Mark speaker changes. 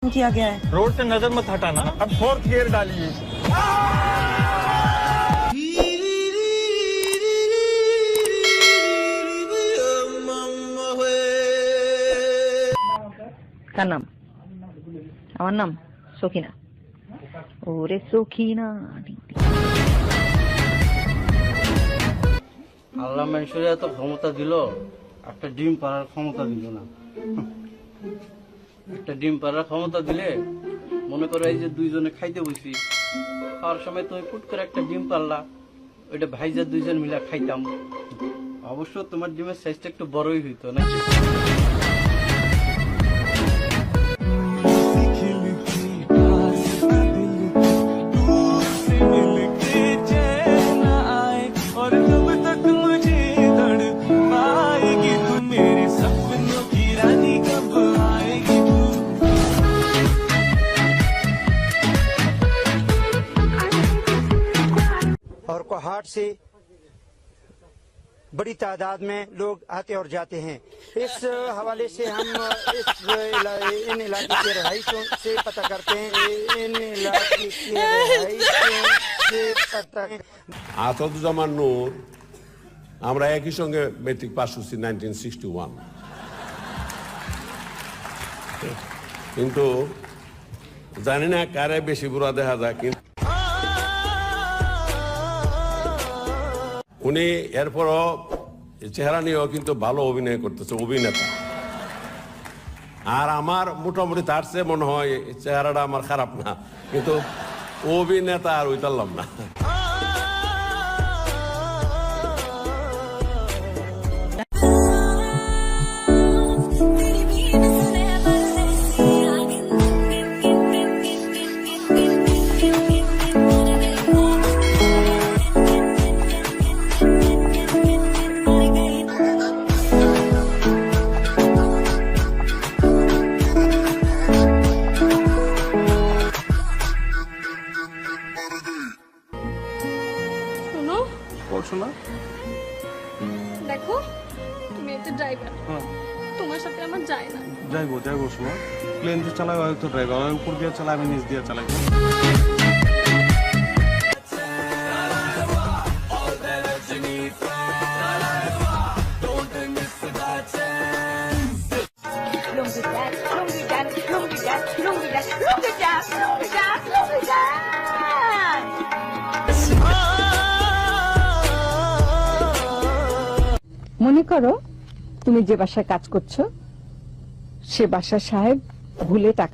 Speaker 1: किया गया है।
Speaker 2: रोड से नजर मत हटाना। अब फोर्थ गियर डालिए।
Speaker 1: কার নাম? আমার নাম সখিনা। ওরে সখিনা।
Speaker 3: আল্লাহ মানুষের এত ক্ষমতা দিল, একটা ডিম পাড়ার ক্ষমতা দিল না। একটা ডিম পাড়ার ক্ষমতা দিলে মনে করো এই যে দুইজনে খাইতে বসি, খাওয়ার সময় তুমি পুট করে একটা ডিম পারলা, ওইটা ভাইজা দুইজন মিলে খাইতাম। অবশ্য তোমার ডিমের সাইজটা একটু বড়ই হইতো নাকি?
Speaker 4: और कोहाट से बड़ी तादाद में लोग आते और जाते हैं। इस हवाले से हम इन इलाके के रहायशों से पता करते हैं। इन इलाके के रहायशों से पता
Speaker 5: আসাদুজ্জামান নূর, আমরা একই সঙ্গে মেট্রিক পাস করছি 1961, কিন্তু জানি না কারে বেশি বুড়া দেখা যায়। কিন্তু উনি এরপরও চেহারা নিয়েও কিন্তু ভালো অভিনয় করতেছে, অভিনেতা। আর আমার মোটামুটি তার চেয়ে মনে হয় চেহারাটা আমার খারাপ না, কিন্তু অভিনেতা আর ওইটারলাম না।
Speaker 6: শোনো,
Speaker 7: দেখো তুমি একটা ড্রাইভার, তোমার সাথে আমার যায় না।
Speaker 6: যাইবো শোনো, প্লেন যে চালাই হয়তো ড্রাইভার, উপর দিয়ে চালাই, আমি নিচ দিয়ে চালাই।
Speaker 1: মনে করো তুমি যে বাসায় কাজ করছো সে বাসার সাহেব ভুলে টাকা